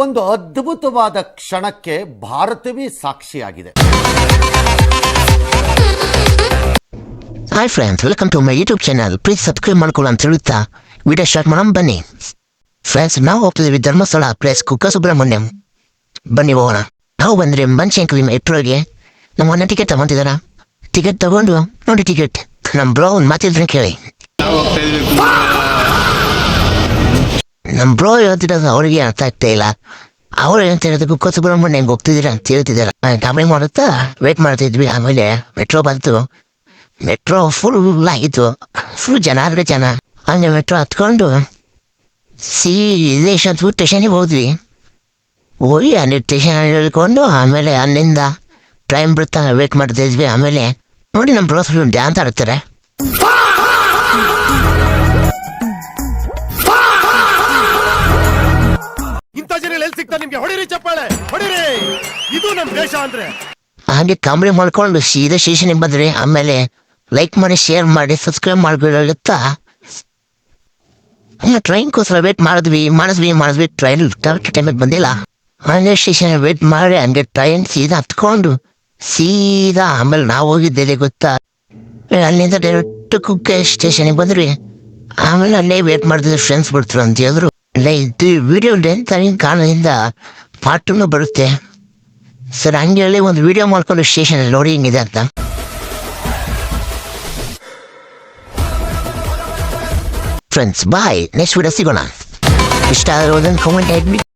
ಒಂದು ಅದ್ಭುತವಾದ ಕ್ಷಣಕ್ಕೆ ಭಾರತವೇ ಸಾಕ್ಷಿಯಾಗಿದೆ. Hi friends, welcome to my YouTube channel. Please subscribe ಮಾಡ್ಕೊಳ್ಳಿ ಅಂತ ಹೇಳುತ್ತಾ ವಿಡಿಯೋ ಸ್ಟಾರ್ಟ್ ಮಾಡೋಣ ಬನ್ನಿ. ಫ್ರೆಂಡ್ಸ್, ನಾವು ಹೋಗ್ತಿದ್ದೀವಿ ಧರ್ಮಸ್ಥಳ ಪ್ಲೇಸ್ ಕುಕ್ಕ ಸುಬ್ರಹ್ಮಣ್ಯಂ. ಬನ್ನಿ ಹೋಗೋಣ. ನಾವು ಬಂದರೆ ಬನಶಂಕರಿ ಮೆಟ್ರೋಗೆ ನಮ್ಮ ಅಣ್ಣ ಟಿಕೆಟ್ ತಗೊಂತಿದಾರ. ಟಿಕೆಟ್ ತಗೊಂಡು ನೋಡಿ, ಟಿಕೆಟ್ ನಮ್ಮ ಬ್ರೋ ಒಂದು ಮಾತಿದ್ರೆ ಕೇಳಿ. ನಮ್ಮ ಬ್ರೋ ಹೇಳ್ತಿರೋದು ಅವರಿಗೆ ಅರ್ಥ ಆಗ್ತಾ ಇಲ್ಲ. ಅವ್ರು ಹೇಳ್ತಿರೋದು ಕುಕ್ಕ ಸುಬ್ರಹ್ಮಣ್ಯಂಗೆ ಹೋಗ್ತಿದ್ದೀರಾ ಅಂತ ಹೇಳ್ತಿದ್ದಾರೆ. ಕಾಮೆಂಟ್ ಮಾಡುತ್ತಾ ವೇಟ್ ಮಾಡ್ತಿದ್ವಿ. ಆಮೇಲೆ ಮೆಟ್ರೋ ಬಂತು. ಮೆಟ್ರೋ ಫುಲ್ ಆಗಿತ್ತು, ಫುಲ್ ಜನ ಆದರೆ ಜನ. ಹಂಗೆ ಮೆಟ್ರೋ ಹತ್ಕೊಂಡು ಸೀದಾ ಯಶವಂತಪುರ ಸ್ಟೇಷನಿಗೆ ಹೋದ್ವಿ. ಹೋಗಿ ಅಲ್ಲಿ ಸ್ಟೇಷನ್ ಹೇಳ್ಕೊಂಡು ಆಮೇಲೆ ಅಲ್ಲಿಂದ ಟ್ರೈನ್ ಬಿಡ್ತಾ ವೇಟ್ ಮಾಡ್ತಿದ್ವಿ. ಆಮೇಲೆ ನೋಡಿ ನಮ್ಮ ಬ್ರೋ ಫುಲ್ ಡ್ಯಾನ್ಸ್ ಆಡ್ತಾರೆ. ಇಂಥ ಜನ ಎಲ್ಲಿ ಸಿಗ್ತಾ ನಿಮ್ಗೆ? ಹೊಡಿರಿ ಚಪ್ಪಾಳೆ, ಹೊಡಿರಿ. ಇದು ನಮ್ಮ ದೇಶ ಅಂದ್ರೆ. ಹಾಗೆ ಕಾಮಿಡಿ ಮಾಡ್ಕೊಂಡು ಸೀದಾ ಸ್ಟೇಷನಿಗೆ ಬಂದ್ರಿ. ಆಮೇಲೆ ಲೈಕ್ ಮಾಡಿ, ಶೇರ್ ಮಾಡಿ, ಸಬ್ಸ್ಕ್ರೈಬ್ ಮಾಡ್ಕೊಳ್ಳುತ್ತಾ ಟ್ರೈನ್ಗೋಸ್ಕರ ವೇಟ್ ಮಾಡಿದ್ವಿ. ಟ್ರೈನ್ ಕರೆಕ್ಟ್ ಟೈಮಿಗೆ ಬಂದಿಲ್ಲ. ಹಂಗೆ ಸ್ಟೇಷನ್ ವೇಟ್ ಮಾಡಿ ಹಂಗೆ ಟ್ರೈನ್ ಸೀದಾ ಹತ್ಕೊಂಡು ಸೀದಾ ಆಮೇಲೆ ನಾವು ಹೋಗಿದ್ದೇವೆ ಗೊತ್ತಾ, ಅಲ್ಲಿಂದ ಡೈರೆಕ್ಟ್ ಕುಕ್ಕೆ ಸ್ಟೇಷನಿಗೆ ಬಂದ್ರಿ. ಆಮೇಲೆ ಅಲ್ಲೇ ವೇಟ್ ಮಾಡ್ತಿದ್ವಿ. ಫ್ರೆಂಡ್ಸ್ ಬಿಡ್ತಾರೆ ಅಂತ ಹೇಳಿದ್ರು. ಇಲ್ಲ, ಇದು ವಿಡಿಯೋ ಲೆಂತ್ ಕಾರಣದಿಂದ ಪಾರ್ಟ್ 2 ಬರುತ್ತೆ ಸರ್. ಹಂಗೆ ಹೇಳಿ ಒಂದು ವಿಡಿಯೋ ಮಾಡ್ಕೊಂಡು ಸ್ಟೇಷನಲ್ಲಿ ನೋಡಿ ಹಿಂಗಿದೆ ಅಂತ. ಫ್ರೆಂಡ್ಸ್ ಬಾಯ್, ನೆಕ್ಸ್ಟ್ ವಿಡಿಯೋ ಸಿಗೋಣ. ಇಷ್ಟ ಆಗಿರೋದನ್ನು ಕಾಮೆಂಟ್ ಹಾಕಿ.